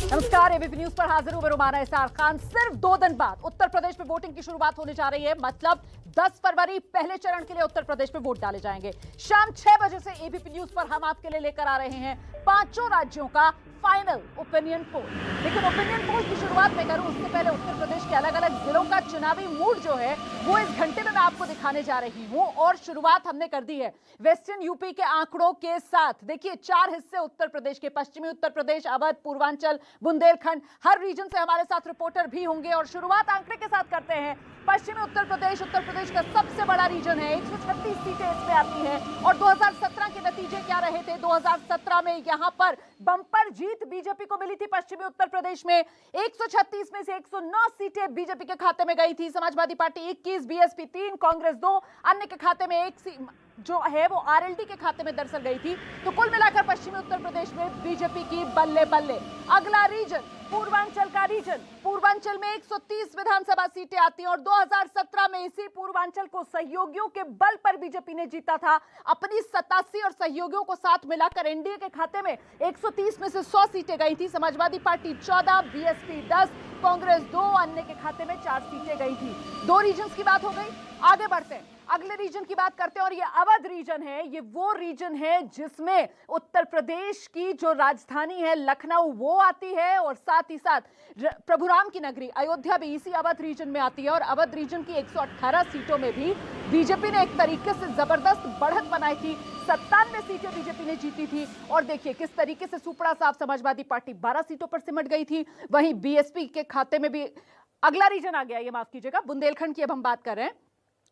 नमस्कार, ABP news पर हाजिर हूं मैं रुमाना इसार खान। सिर्फ 2 दिन बाद उत्तर प्रदेश में वोटिंग की शुरुआत होने जा रही है। मतलब 10 फरवरी पहले चरण के लिए उत्तर प्रदेश में वोट डाले जाएंगे। शाम 6 बजे से एबीपी न्यूज पर हम आपके लिए लेकर आ रहे हैं 5 राज्यों का फाइनल ओपिनियन पोल। लेकिन ओपिनियन पोल की शुरुआत में करूं उससे पहले उत्तर प्रदेश के अलग अलग जिलों का चुनावी मूड जो है वो इस घंटे में मैं आपको दिखाने जा रही हूं। और शुरुआत हमने कर दी है वेस्टर्न यूपी के आंकड़ों के साथ। देखिए 4 हिस्से उत्तर प्रदेश के, पश्चिमी उत्तर प्रदेश, अवध, पूर्वांचल, बुंदेलखंड। हर रीजन से हमारे साथ रिपोर्टर भी होंगे और शुरुआत आंकड़े के साथ करते हैं। पश्चिमी उत्तर प्रदेश का सबसे बड़ा रीजन है, 136 सीटें इसमें आती हैं। और 2017 के नतीजे क्या रहे थे? 2017 में यहां पर बम्पर जीत बीजेपी को मिली थी। पश्चिमी उत्तर प्रदेश में 136 में से 109 सीटें बीजेपी के खाते में गई थी। समाजवादी पार्टी 21, बीएसपी 3, कांग्रेस 2, अन्य के खाते में 1 सीट जो है वो आरएलडी के खाते में दरअसल गई थी। तो कुल मिलाकर पश्चिमी उत्तर प्रदेश में बीजेपी की बल्ले बल्ले। अगला रीजन पूर्वांचल का रीजन। पूर्वांचल में 130 विधानसभा सीटें आती हैं और 2017 में इसी पूर्वांचल को सहयोगियों के बल पर बीजेपी ने जीता था। अपनी 87 और सहयोगियों को साथ मिलाकर एनडीए के खाते में 130 में से 100 सीटें गई थी। समाजवादी पार्टी 14, बीएसपी 10, कांग्रेस 2, अन्य के खाते में 4 सीटें गई थी। 2 रीजन की बात हो गई। आगे बढ़ते हैं, अगले रीजन की बात करते हैं और ये अवध रीजन है। ये वो रीजन है जिसमें उत्तर प्रदेश की जो राजधानी है लखनऊ वो आती है और साथ ही साथ प्रभुराम की नगरी अयोध्या भी इसी अवध रीजन में आती है। और अवध रीजन की 118 सीटों में भी बीजेपी ने एक तरीके से जबरदस्त बढ़त बनाई थी। 97 सीटें बीजेपी ने जीती थी। और देखिए किस तरीके से सुपड़ा साफ समाजवादी पार्टी 12 सीटों पर सिमट गई थी। वहीं बीएसपी के खाते में भी अगला रीजन आ गया, ये माफ कीजिएगा, बुंदेलखंड की अब हम बात कर रहे हैं।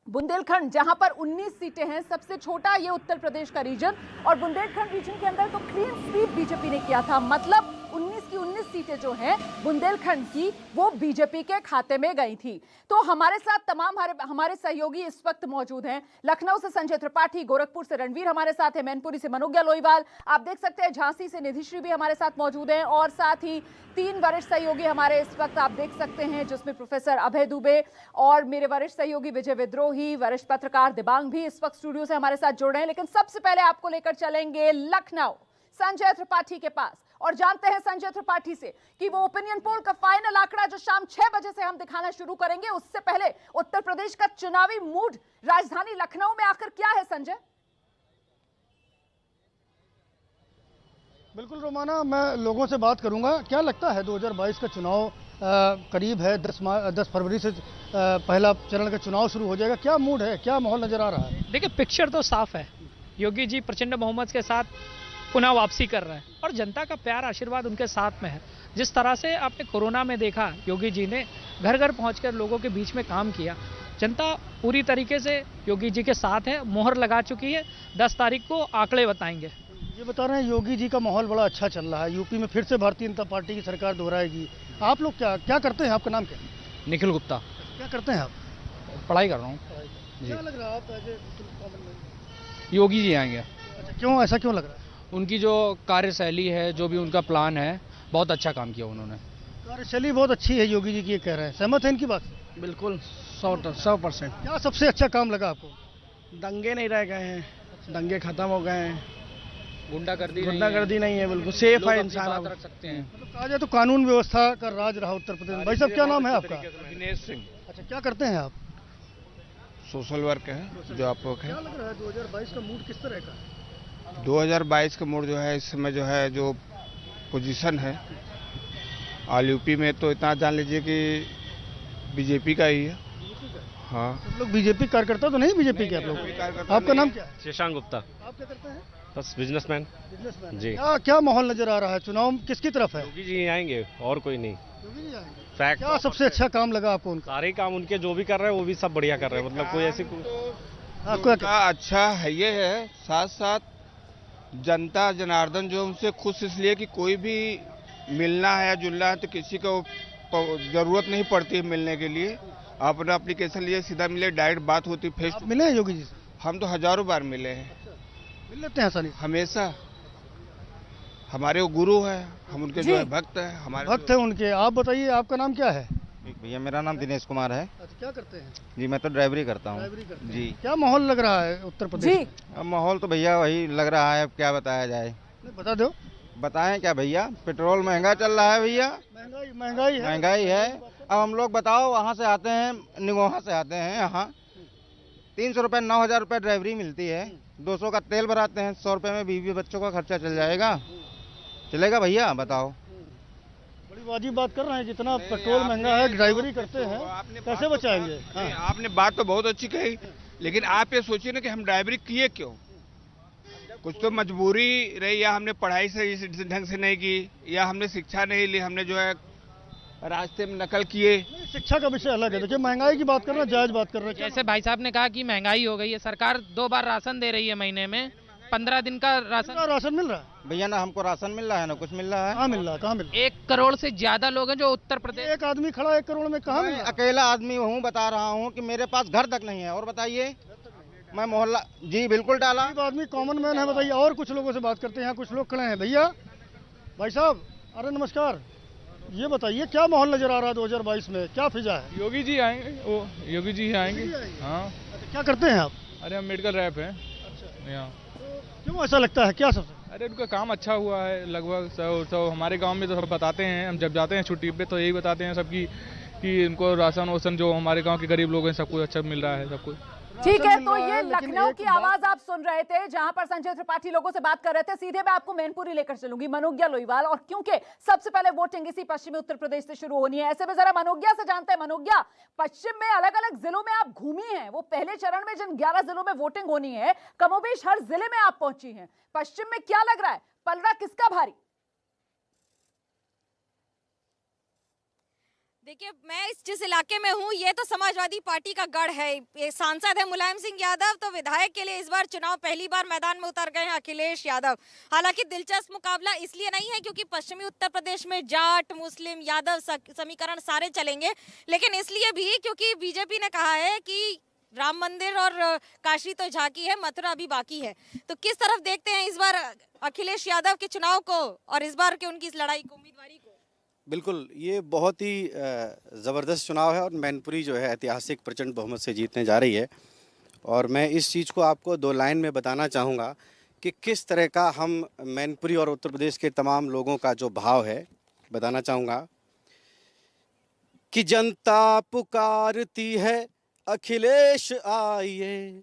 बुंदेलखंड जहां पर 19 सीटें हैं, सबसे छोटा ये उत्तर प्रदेश का रीजन। और बुंदेलखंड रीजन के अंदर तो क्लीन स्वीप बीजेपी ने किया था। मतलब 19 की 19 सीटें जो हैं बुंदेलखंड की वो बीजेपी के खाते में गई थी। तो हमारे साथ तमाम हमारे सहयोगी इस वक्त मौजूद हैं। लखनऊ से संजय त्रिपाठी, गोरखपुर से रणवीर हमारे साथ है, मैनपुरी से मनोज्ञा लोईवाल, आप देख सकते हैं झांसी से निधिश्री भी हमारे साथ मौजूद हैं। और साथ ही 3 वरिष्ठ सहयोगी हमारे इस वक्त आप देख सकते हैं, जिसमें प्रोफेसर अभय दुबे और मेरे वरिष्ठ सहयोगी विजय विद्रोही, वरिष्ठ पत्रकार दिबांग भी इस वक्त स्टूडियो से हमारे साथ जुड़ रहे हैं। लेकिन सबसे पहले आपको लेकर चलेंगे लखनऊ संजय त्रिपाठी के पास और जानते हैं संजय त्रिपाठी से कि वो ओपिनियन पोल का फाइनल आंकड़ा जो शाम 6 बजे से हम दिखाना शुरू करेंगे, उससे पहले उत्तर प्रदेश का चुनावी मूड राजधानी लखनऊ में आकर क्या है संजय? बिल्कुल रोमाना, मैं लोगों से बात करूंगा। क्या लगता है 2022 का चुनाव करीब है, 10 फरवरी से पहला चरण का चुनाव शुरू हो जाएगा। क्या मूड है, क्या माहौल नजर आ रहा है? देखिए पिक्चर तो साफ है। योगी जी प्रचंड बहुमत के साथ पुनः वापसी कर रहे हैं और जनता का प्यार आशीर्वाद उनके साथ में है। जिस तरह से आपने कोरोना में देखा, योगी जी ने घर घर पहुंचकर लोगों के बीच में काम किया। जनता पूरी तरीके से योगी जी के साथ है, मोहर लगा चुकी है। 10 तारीख को आंकड़े बताएंगे। ये बता रहे हैं योगी जी का माहौल बड़ा अच्छा चल रहा है। यूपी में फिर से भारतीय जनता पार्टी की सरकार दोहराएगी। आप लोग क्या करते हैं? आपका नाम क्या है? निखिल गुप्ता। क्या करते हैं आप? पढ़ाई कर रहा हूँ। क्या लग रहा है आप योगी जी आएंगे। अच्छा, क्यों, ऐसा क्यों लग रहा है? उनकी जो कार्यशैली है, जो भी उनका प्लान है, बहुत अच्छा काम किया उन्होंने। कार्यशैली बहुत अच्छी है योगी जी की, ये कह रहे हैं। सहमत है इनकी बात? बिल्कुल 100%। क्या सबसे अच्छा काम लगा आपको? दंगे नहीं रह गए हैं, दंगे खत्म हो गए हैं, गुंडागर्दी नहीं है, बिल्कुल सेफ है इंसान। बात रख सकते हैं। मतलब कहा जाए तो कानून व्यवस्था का राज रहा उत्तर प्रदेश में। भाई साहब क्या नाम है आपका? दिनेश सिंह। अच्छा, क्या करते हैं आप? सोशल वर्क है जो आप लोग है। क्या लग रहा है 2022 का मूड किस तरह का है? 2022 का मूड जो है इस समय जो है, जो पोजीशन है ऑल यूपी में, तो इतना जान लीजिए कि बीजेपी का ही है। हाँ, आप लोग बीजेपी कार्यकर्ता तो नहीं? बीजेपी के आप लोग? आपका नाम क्या है? शशांक गुप्ता। आप क्या करते हैं? बस बिजनेसमैन जी। क्या माहौल नजर आ रहा है? चुनाव किसकी तरफ है? योगी जी आएंगे और कोई नहीं। योगी जी आएंगे। फैक्ट। क्या सबसे अच्छा काम लगा आपको उनका? सारे काम उनके जो भी कर रहे हैं वो भी सब बढ़िया कर रहे हैं। मतलब कोई ऐसी उनका अच्छा है। ये है साथ साथ जनता जनार्दन जो उनसे खुश इसलिए कि कोई भी मिलना है या जुलना है तो किसी को जरूरत नहीं पड़ती है मिलने के लिए। अपना एप्लीकेशन लिए सीधा मिले, डायरेक्ट बात होती, फेस टू। मिले हैं योगी जी से? हम तो हजारों बार मिले हैं। मिल लेते हैं आसानी? हमेशा। हमारे वो गुरु है, हम उनके जो है भक्त है। हमारे भक्त है उनके। आप बताइए आपका नाम क्या है? भैया मेरा नाम दिनेश कुमार है। अच्छा, क्या करते हैं? जी मैं तो ड्राइवरी करता हूँ जी। क्या माहौल लग रहा है उत्तर प्रदेश? माहौल तो भैया वही लग रहा है, अब क्या बताया जाए। बता दो। बताएं क्या भैया, पेट्रोल महंगा चल रहा है भैया, महंगाई है। अब हम लोग बताओ, वहाँ से आते हैं, निगोहा से आते हैं यहाँ, 300 रुपये 9,000 रुपये ड्राइवरी मिलती है, 200 का तेल भराते हैं, 100 रुपये में बीवी बच्चों का खर्चा चल जाएगा, चलेगा भैया बताओ? बड़ी वाजिब बात कर रहे हैं, जितना पेट्रोल महंगा है, ड्राइवरी करते हैं, कैसे बचाएंगे? आपने बात तो बहुत अच्छी कही, लेकिन आप ये सोचिए ना कि हम ड्राइवरी किए क्यों? कुछ तो मजबूरी रही, या हमने पढ़ाई सही ढंग से नहीं की, या हमने शिक्षा नहीं ली, हमने जो है रास्ते में नकल किए। शिक्षा का विषय अलग है। देखिए, महंगाई की बात कर रहे हैं, जायज बात कर रहे हैं। जैसे भाई साहब ने कहा कि महंगाई हो गई है, सरकार 2 बार राशन दे रही है महीने में, 15 दिन का राशन मिल रहा है भैया। ना हमको राशन मिल रहा है, ना कुछ मिल रहा है। कहाँ मिल रहा है? कहाँ मिल रहा है? 1 करोड़ से ज्यादा लोग हैं जो उत्तर प्रदेश। एक आदमी खड़ा 1 करोड़ में कहाँ मिल रहा है? अकेला आदमी हूँ, बता रहा हूँ कि मेरे पास घर तक नहीं है। और बताइए, मैं मोहल्ला जी बिल्कुल डाला। आदमी कॉमन मैन है, बताइए। और कुछ लोगों से बात करते हैं, यहाँ कुछ लोग खड़े हैं। भैया, भाई साहब, अरे नमस्कार, ये बताइए क्या माहौल नजर आ रहा है 2022 में, क्या फिजा है? योगी जी आएंगे, वो योगी जी ही आएंगे। हाँ। अच्छा, क्या करते हैं आप? अरे हम मेडिकल रैप हैं। अच्छा, यहाँ क्यों ऐसा लगता है, क्या सबसे? अरे उनका काम अच्छा हुआ है लगभग। सब हमारे गांव में तो सब बताते हैं, हम जब जाते हैं छुट्टी पे तो यही बताते हैं सबकी कि उनको राशन वासन जो हमारे गांव के गरीब लोग हैं सब कुछ अच्छा मिल रहा है, सब कुछ ठीक है। तो ये लखनऊ की आवाज आप सुन रहे थे, जहां पर संजय त्रिपाठी लोगों से बात कर रहे थे। सीधे मैं आपको मैनपुरी लेकर चलूंगी, मनोज्ञा लोईवाल, और क्योंकि सबसे पहले वोटिंग इसी पश्चिमी उत्तर प्रदेश से शुरू होनी है, ऐसे में जरा मनोज्ञा से जानते हैं। मनोज्ञा, पश्चिम में अलग अलग जिलों में आप घूमी हैं, वो पहले चरण में जिन 11 जिलों में वोटिंग होनी है, कमोबेश हर जिले में आप पहुंची हैं। पश्चिम में क्या लग रहा है, पलड़ा किसका भारी? देखिए, मैं जिस इलाके में हूँ ये तो समाजवादी पार्टी का गढ़ है। ये सांसद है मुलायम सिंह यादव, तो विधायक के लिए इस बार चुनाव पहली बार मैदान में उतर गए हैं अखिलेश यादव। हालांकि दिलचस्प मुकाबला इसलिए नहीं है क्योंकि पश्चिमी उत्तर प्रदेश में जाट, मुस्लिम, यादव समीकरण सारे चलेंगे, लेकिन इसलिए भी क्योंकि बीजेपी ने कहा है कि राम मंदिर और काशी तो झांकी है, मथुरा अभी बाकी है। तो किस तरफ देखते हैं इस बार अखिलेश यादव के चुनाव को और इस बार की उनकी इस लड़ाई को, उम्मीदवारी को? बिल्कुल, ये बहुत ही ज़बरदस्त चुनाव है और मैनपुरी जो है ऐतिहासिक प्रचंड बहुमत से जीतने जा रही है। और मैं इस चीज़ को आपको 2 लाइन में बताना चाहूँगा कि किस तरह का हम मैनपुरी और उत्तर प्रदेश के तमाम लोगों का जो भाव है, बताना चाहूँगा कि जनता पुकारती है अखिलेश आइए,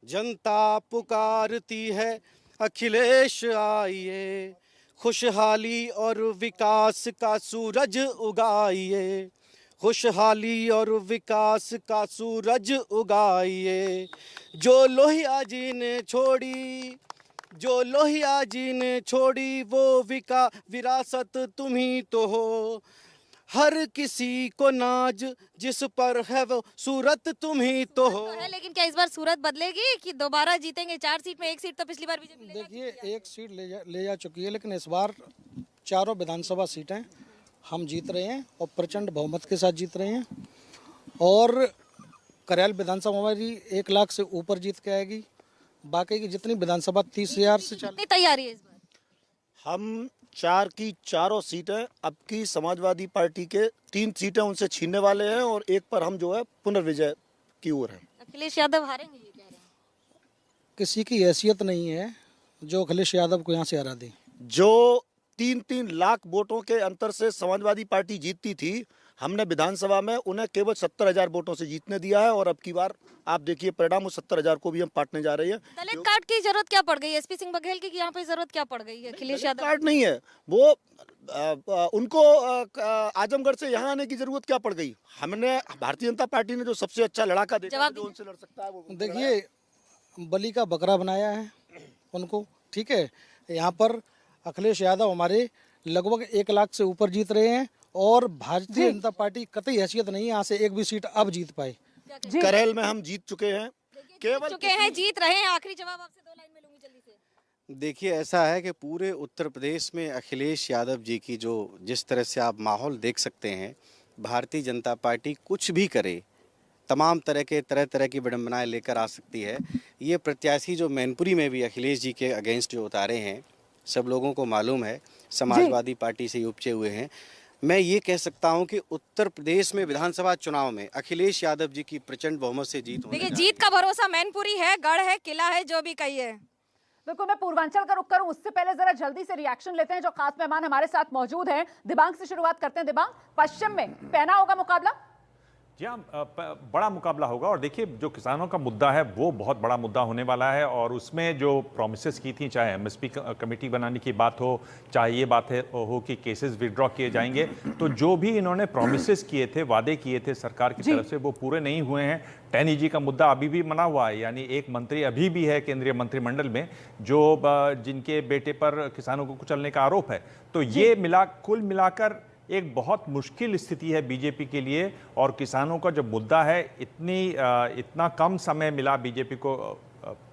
जनता पुकारती है अखिलेश आइए, खुशहाली और विकास का सूरज उगाइए, खुशहाली और विकास का सूरज उगाइए। जो लोहिया जी ने छोड़ी, जो लोहिया जी ने छोड़ी, वो विरासत तुम्ही तो हो। हर किसी को नाज जिस पर है वो सूरत तुम्ही तो हो। तो है, लेकिन क्या इस बार सूरत बदलेगी कि दोबारा जीतेंगे? 4 सीट में 1 सीट तो पिछली बार बीजेपी देखिए, 1 सीट ले जा चुकी है, लेकिन इस बार चारों विधानसभा सीटें हम जीत रहे हैं और प्रचंड बहुमत के साथ जीत रहे हैं। और करैल विधानसभा हमारी 1 लाख से ऊपर जीत के आएगी। बाकी की जितनी विधानसभा 30,000 से कितनी तैयारी है इस बार? हम 4 की चारों सीटें अब की समाजवादी पार्टी के 3 सीटें उनसे छीनने वाले हैं और 1 पर हम जो है पुनर्विजय की ओर है। अखिलेश यादव हारेंगे ये कह रहे हैं? किसी की हैसियत नहीं है जो अखिलेश यादव को यहाँ से हरा दे। जो 3-3 लाख वोटों के अंतर से समाजवादी पार्टी जीतती थी, हमने विधानसभा में उन्हें केवल 70,000 वोटों से जीतने दिया है। और अब की बार आप देखिए परिणाम, उस 70,000 को भी हम पाटने जा रहे हैं। दलित कार्ड की जरूरत क्या पड़ गई? एसपी सिंह बघेल की यहाँ पे जरूरत क्या पड़ गई है? अखिलेश यादव कार्ड नहीं है, वो उनको आजमगढ़ से यहाँ आने की जरूरत क्या पड़ गई? हमने भारतीय जनता पार्टी ने जो सबसे अच्छा लड़ाका देखा जो उनसे लड़ सकता है वो देखिए, बलि का बकरा बनाया है उनको, ठीक है। यहाँ पर अखिलेश यादव हमारे लगभग 1 लाख से ऊपर जीत रहे हैं और भारतीय जनता पार्टी कतई हैसियत नहीं है यहाँ से 1 भी सीट अब जीत पाए। करैल में हम जीत चुके हैं, जीत रहे हैं। आखिरी जवाब आपसे 2 लाइन में लूंगी जल्दी से। देखिए, ऐसा है कि पूरे उत्तर प्रदेश में अखिलेश यादव जी की जो जिस तरह से आप माहौल देख सकते हैं, भारतीय जनता पार्टी कुछ भी करे, तमाम तरह तरह की विडंबनाएं लेकर आ सकती है। ये प्रत्याशी जो मैनपुरी में भी अखिलेश जी के अगेंस्ट जो उतारे हैं, सब लोगों को मालूम है, समाजवादी पार्टी से उपजे हुए हैं। मैं ये कह सकता हूं कि उत्तर प्रदेश में विधानसभा चुनाव में अखिलेश यादव जी की प्रचंड बहुमत से जीत होने देखिए, जीत का भरोसा मैनपुरी है, गढ़ है, किला है, जो भी कहिए। बिल्कुल, मैं पूर्वांचल का रुख करूं उससे पहले जरा जल्दी से रिएक्शन लेते हैं जो खास मेहमान हमारे साथ मौजूद हैं। दिबांग से शुरुआत करते हैं। दिबांग, पश्चिम में पहना होगा मुकाबला? जी हाँ, बड़ा मुकाबला होगा और देखिए जो किसानों का मुद्दा है वो बहुत बड़ा मुद्दा होने वाला है और उसमें जो प्रॉमिसेस की थी, चाहे एमएसपी कमेटी बनाने की बात हो, चाहे ये बात हो कि केसेस विड्रॉ किए जाएंगे, तो जो भी इन्होंने प्रॉमिसेस किए थे, वादे किए थे सरकार की तरफ से, वो पूरे नहीं हुए हैं। 10EG का मुद्दा अभी भी बना हुआ है, यानी एक मंत्री अभी भी है केंद्रीय मंत्रिमंडल में जो जिनके बेटे पर किसानों को कुचलने का आरोप है। तो ये कुल मिलाकर एक बहुत मुश्किल स्थिति है बीजेपी के लिए और किसानों का जो मुद्दा है, इतना कम समय मिला बीजेपी को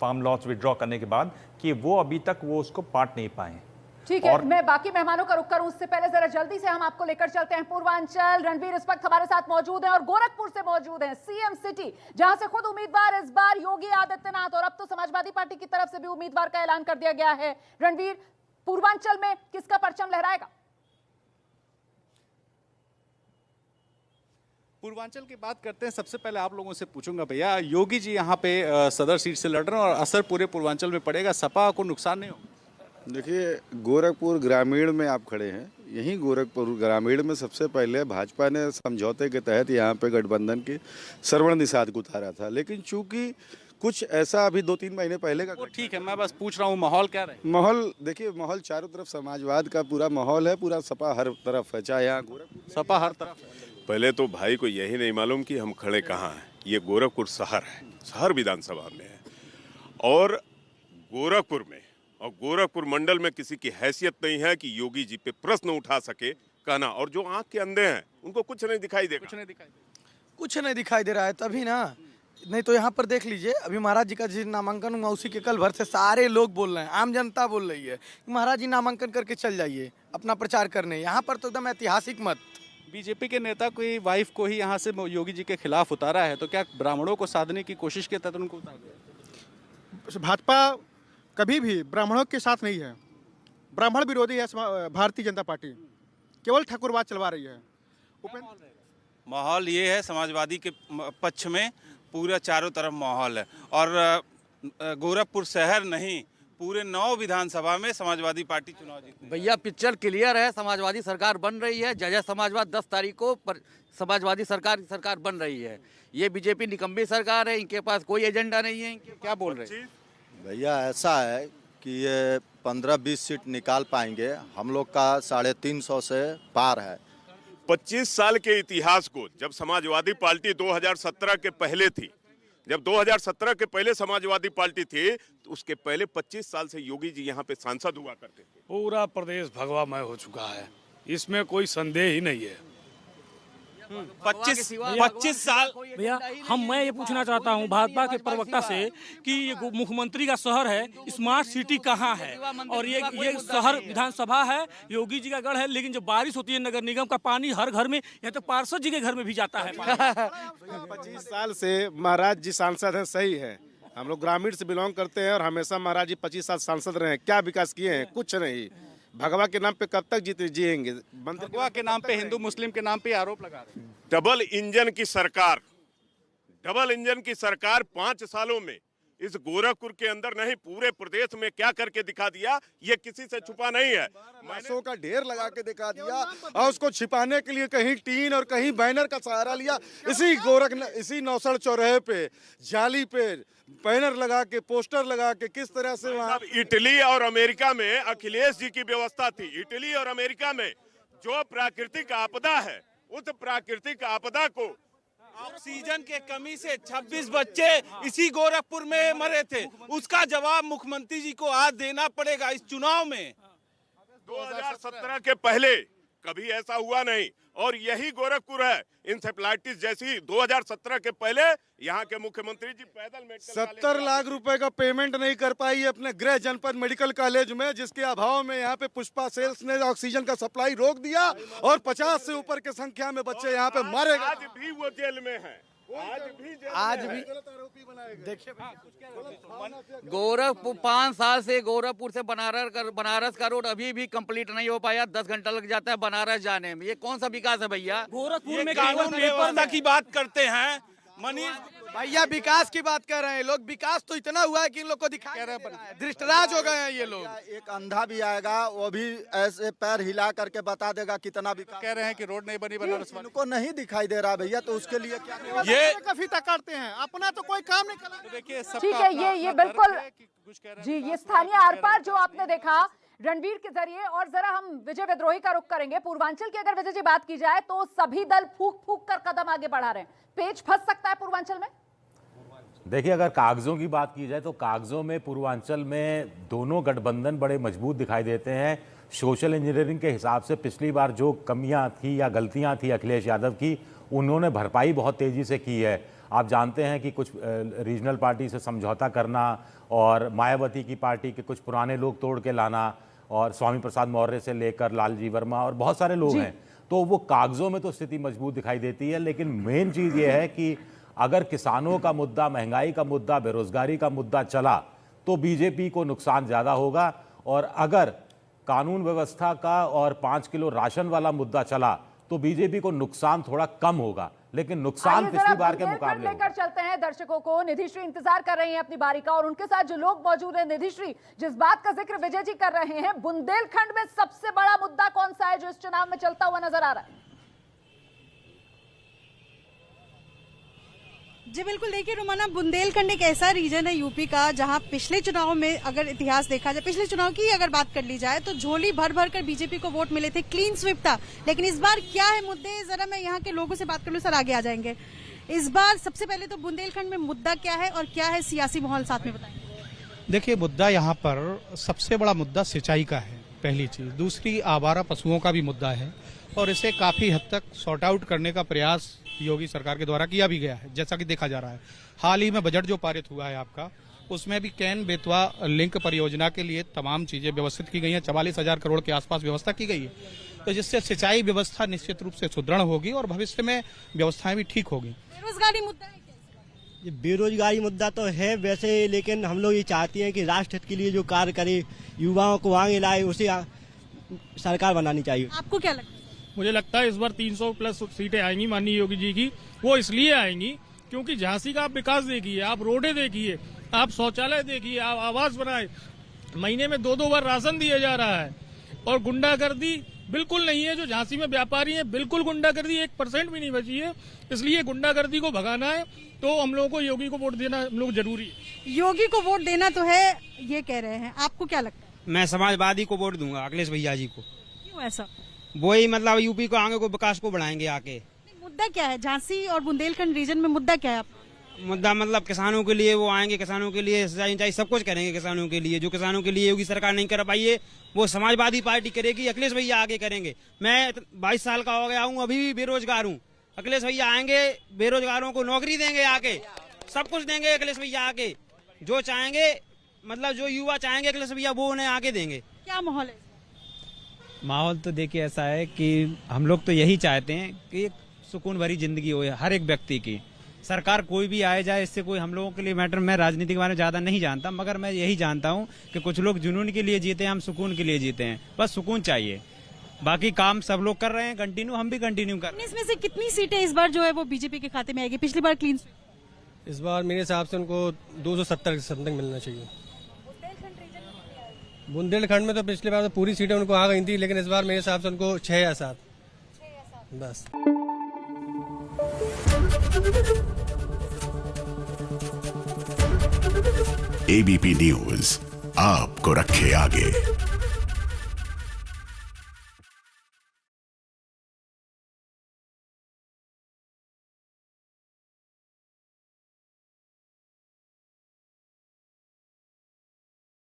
फार्म लॉस विड्रॉ करने के बाद कि वो अभी तक उसको पाट नहीं पाए। ठीक है, मैं बाकी मेहमानों का रुख करूं उससे पहले जरा जल्दी से हम आपको लेकर चलते हैं पूर्वांचल। रणवीर इस वक्त हमारे साथ मौजूद हैं और गोरखपुर से मौजूद हैं, सीएम सिटी, जहां से खुद उम्मीदवार इस बार योगी आदित्यनाथ और अब तो समाजवादी पार्टी की तरफ से भी उम्मीदवार का ऐलान कर दिया गया है। रणवीर, पूर्वांचल में किसका परचम लहराएगा? पूर्वांचल की बात करते हैं। सबसे पहले आप लोगों से पूछूंगा भैया, योगी जी यहाँ पे सदर सीट से लड़ रहे हैं और असर पूरे पूर्वांचल में पड़ेगा, सपा को नुकसान नहीं होगा? देखिए, गोरखपुर ग्रामीण में आप खड़े हैं, यहीं गोरखपुर ग्रामीण में सबसे पहले भाजपा ने समझौते के तहत यहाँ पे गठबंधन की श्रवण निषाद को उतारा था, लेकिन चूंकि कुछ ऐसा अभी 2-3 महीने पहले का, ठीक है, मैं बस पूछ रहा हूँ माहौल क्या रहे? माहौल देखिए, माहौल चारों तरफ समाजवाद का पूरा माहौल है, पूरा सपा हर तरफ है, चाहे यहाँ गोरखपुर सपा हर तरफ है। पहले तो भाई को यही नहीं मालूम कि हम खड़े कहाँ हैं। ये गोरखपुर शहर है, शहर विधानसभा में है और गोरखपुर में और गोरखपुर मंडल में किसी की हैसियत नहीं है कि योगी जी पे प्रश्न उठा सके कहना, और जो आंख के अंधे हैं उनको कुछ नहीं दिखाई देगा। कुछ नहीं दिखाई दे रहा है, तभी ना, नहीं तो यहाँ पर देख लीजिए, अभी महाराज जी का जिस नामांकन हुआ उसी के कल भर से सारे लोग बोल रहे हैं, आम जनता बोल रही है महाराज जी नामांकन करके चल जाइए अपना प्रचार करने। यहाँ पर तो एकदम ऐतिहासिक मत। बीजेपी के नेता की वाइफ को ही यहाँ से योगी जी के खिलाफ उतारा है, तो क्या ब्राह्मणों को साधने की कोशिश के तहत उनको उतार दिया? भाजपा कभी भी ब्राह्मणों के साथ नहीं है, ब्राह्मण विरोधी है भारतीय जनता पार्टी, केवल ठाकुरवाद चलवा रही है। माहौल ये है, समाजवादी के पक्ष में पूरा चारों तरफ माहौल है और गोरखपुर शहर नहीं, पूरे 9 विधानसभा में समाजवादी पार्टी चुनाव जीती। भैया पिक्चर क्लियर है, समाजवादी सरकार बन रही है। जय समाजवाद 10 तारीख को समाजवादी सरकार बन रही है। ये बीजेपी निकम्मी सरकार है, इनके पास कोई एजेंडा नहीं है। क्या बोल रहे हैं भैया? ऐसा है कि ये 15-20 सीट निकाल पाएंगे, हम लोग का 350 से पार है। 25 साल के इतिहास को, जब समाजवादी पार्टी 2017 के पहले थी, जब 2017 के पहले समाजवादी पार्टी थी, तो उसके पहले 25 साल से योगी जी यहाँ पे सांसद हुआ करते थे। पूरा प्रदेश भगवामय हो चुका है, इसमें कोई संदेह ही नहीं है। 25 साल भैया, मैं ये पूछना चाहता हूँ भाजपा के प्रवक्ता से कि ये मुख्यमंत्री का शहर है, स्मार्ट सिटी कहाँ है? और ये शहर विधानसभा है, योगी जी का गढ़ है, लेकिन जब बारिश होती है नगर निगम का पानी हर घर में, यहाँ तो पार्षद जी के घर में भी जाता है। 25 साल से महाराज जी सांसद हैं, सही है। हम लोग ग्रामीण से बिलोंग करते हैं और हमेशा महाराज जी 25 साल सांसद रहे हैं। क्या विकास किए हैं? कुछ नहीं। भगवा के नाम पे कब तक जिएंगे? भगवा के नाम पे, हिंदू मुस्लिम के नाम पे आरोप लगा रहे हैं। डबल इंजन की सरकार 5 सालों में इस गोरखपुर के अंदर नहीं, पूरे प्रदेश में क्या करके दिखा दिया, ये किसी से छुपा नहीं है। मासों का ढेर लगा के दिखा दिया और उसको छिपाने के लिए कहीं टीन और कहीं बैनर का सहारा लिया। इसी नौसड़ चौराहे पे जाली पे बैनर लगा के, पोस्टर लगा के, किस तरह से वहाँ इटली और अमेरिका में अखिलेश जी की व्यवस्था थी। इटली और अमेरिका में जो प्राकृतिक आपदा है, उस प्राकृतिक आपदा को, ऑक्सीजन के कमी से 26 बच्चे इसी गोरखपुर में मरे थे, उसका जवाब मुख्यमंत्री जी को आज देना पड़ेगा इस चुनाव में। 2017 के पहले कभी ऐसा हुआ नहीं और यही गोरखपुर है। इंसेफ्लाइटिस जैसी 2017 के पहले यहाँ के मुख्यमंत्री जी पैदल 70 लाख रुपए का पेमेंट नहीं कर पाई अपने गृह जनपद मेडिकल कॉलेज में, जिसके अभाव में यहाँ पे पुष्पा सेल्स ने ऑक्सीजन का सप्लाई रोक दिया और 50 से ऊपर की संख्या में बच्चे यहाँ पे मारे गए। आज भी वो जेल में है, आज भी देखिए गोरखपुर 5 साल से गोरखपुर से बनारस का रोड अभी भी कंप्लीट नहीं हो पाया। 10 घंटा लग जाता है बनारस जाने में। ये कौन सा विकास है भैया? गोरखपुर में कानून व्यवस्था की बात करते हैं, भैया विकास की बात कर रहे हैं लोग। विकास तो इतना हुआ है कि इन लोग को दिखा रहे हैं, दृष्टराज हो गए हैं ये लोग। एक अंधा भी आएगा, वो भी ऐसे पैर हिला करके बता देगा कितना विकास। कह रहे हैं कि रोड नहीं बनी बनारस वाली। उनको नहीं दिखाई दे रहा भैया, तो उसके लिए क्या ये फीता काटते हैं, अपना तो कोई काम नहीं कर। देखिए ठीक है, ये बिल्कुल जी, ये स्थानीय आर पार जो आपने देखा रणवीर के जरिए। और जरा हम विजय विद्रोही का रुख करेंगे। पूर्वांचल की अगर विजय जी बात की जाए तो सभी दल फूक फूक कर कदम आगे बढ़ा रहे हैं। पेच फंस सकता है पूर्वांचल में। देखिए, अगर कागजों की बात की जाए तो कागजों में पूर्वांचल में दोनों गठबंधन बड़े मजबूत दिखाई देते हैं। सोशल इंजीनियरिंग के हिसाब से पिछली बार जो कमियां थी या गलतियां थी अखिलेश यादव की, उन्होंने भरपाई बहुत तेजी से की है। आप जानते हैं कि कुछ रीजनल पार्टी से समझौता करना और मायावती की पार्टी के कुछ पुराने लोग तोड़ के लाना, और स्वामी प्रसाद मौर्य से लेकर लालजी वर्मा और बहुत सारे लोग हैं, तो वो कागजों में तो स्थिति मजबूत दिखाई देती है। लेकिन मेन चीज़ ये है कि अगर किसानों का मुद्दा, महंगाई का मुद्दा, बेरोजगारी का मुद्दा चला तो बीजेपी को नुकसान ज़्यादा होगा। और अगर कानून व्यवस्था का और 5 किलो राशन वाला मुद्दा चला तो बीजेपी को नुकसान थोड़ा कम होगा, लेकिन नुकसान पिछली बार के मुकाबले लेकर चलते हैं दर्शकों को। निधिश्री इंतजार कर रही हैं अपनी बारी का, और उनके साथ जो लोग मौजूद हैं। निधिश्री, जिस बात का जिक्र विजय जी कर रहे हैं, बुंदेलखंड में सबसे बड़ा मुद्दा कौन सा है जो इस चुनाव में चलता हुआ नजर आ रहा है? जी बिल्कुल, देखिए रुमाना, बुंदेलखंड एक ऐसा रीजन है यूपी का जहां पिछले चुनाव में अगर इतिहास देखा जाए, पिछले चुनाव की अगर बात कर ली जाए तो झोली भर भर कर बीजेपी को वोट मिले थे, क्लीन स्वीप था। लेकिन इस बार क्या है मुद्दे, जरा मैं यहाँ के लोगों से बात कर लूँ, सर आगे आ जाएंगे। इस बार सबसे पहले तो बुंदेलखंड में मुद्दा क्या है और क्या है सियासी माहौल, साथ में बताएंगे। देखिए, मुद्दा यहाँ पर सबसे बड़ा मुद्दा सिंचाई का है, पहली चीज। दूसरी, आवारा पशुओं का भी मुद्दा है, और इसे काफी हद तक सॉर्ट आउट करने का प्रयास योगी सरकार के द्वारा किया भी गया है, जैसा कि देखा जा रहा है। हाल ही में बजट जो पारित हुआ है आपका, उसमें भी कैन बेतवा लिंक परियोजना के लिए तमाम चीजें व्यवस्थित की गई हैं। 44,000 करोड़ के आसपास व्यवस्था की गई है, तो जिससे सिंचाई व्यवस्था निश्चित रूप से सुदृढ़ होगी और भविष्य में व्यवस्थाएं भी ठीक होगी। बेरोजगारी मुद्दा है क्या? ये बेरोजगारी मुद्दा तो है वैसे, लेकिन हम लोग ये चाहते हैं कि राष्ट्र हित के लिए जो कार्य करे, युवाओं को आगे लाए, उसे सरकार बनानी चाहिए। आपको क्या लगता है? मुझे लगता है इस बार 300 प्लस सीटें आएंगी माननीय योगी जी की। वो इसलिए आएंगी क्योंकि झांसी का आप विकास देखिए, आप रोडें देखिए, आप शौचालय देखिए, आप आवास बनाए, महीने में 2-2 बार राशन दिया जा रहा है, और गुंडागर्दी बिल्कुल नहीं है। जो झांसी में व्यापारी हैं, बिल्कुल गुंडागर्दी 1% भी नहीं बची है। इसलिए गुंडागर्दी को भगाना है तो हम लोगों को योगी को वोट देना हम लोग जरूरी है। योगी को वोट देना तो है, ये कह रहे हैं, आपको क्या लगता है? मैं समाजवादी को वोट दूंगा, अखिलेश भैया जी को। क्यों ऐसा? वही मतलब यूपी को आगे को विकास को बढ़ाएंगे आके। मुद्दा क्या है झांसी और बुंदेलखंड रीजन में, मुद्दा क्या है आपका? मुद्दा मतलब किसानों के लिए वो आएंगे, किसानों के लिए सिंचाई सब कुछ करेंगे किसानों के लिए। जो किसानों के लिए योगी सरकार नहीं कर पाई है, वो समाजवादी पार्टी करेगी, अखिलेश भैया आगे करेंगे। मैं 22 साल का हो गया हूँ, अभी भी बेरोजगार हूँ। अखिलेश भैया आएंगे, बेरोजगारों को नौकरी देंगे, आके सब कुछ देंगे अखिलेश भैया आके। जो चाहेंगे, मतलब जो युवा चाहेंगे अखिलेश भैया, वो उन्हें आगे देंगे। क्या माहौल है? माहौल तो देखिए ऐसा है कि हम लोग तो यही चाहते हैं कि एक सुकून भरी जिंदगी हो हर एक व्यक्ति की। सरकार कोई भी आए जाए, इससे कोई हम लोगों के लिए मैटर। मैं राजनीति के बारे में ज्यादा नहीं जानता, मगर मैं यही जानता हूं कि कुछ लोग जुनून के लिए जीते हैं, हम सुकून के लिए जीते हैं। बस सुकून चाहिए, बाकी काम सब लोग कर रहे हैं कंटिन्यू, हम भी कंटिन्यू कर रहे हैं। इसमें से कितनी सीटें इस बार जो है वो बीजेपी के खाते में आएगी? पिछली बार क्लीन स्वीप। इस बार मेरे हिसाब से उनको 270 के समथिंग मिलना चाहिए। बुंदेलखंड में तो पिछली बार तो पूरी सीटें उनको आ गई थी, लेकिन इस बार मेरे हिसाब से उनको 6 या 7 बस। एबीपी न्यूज आपको रखे आगे।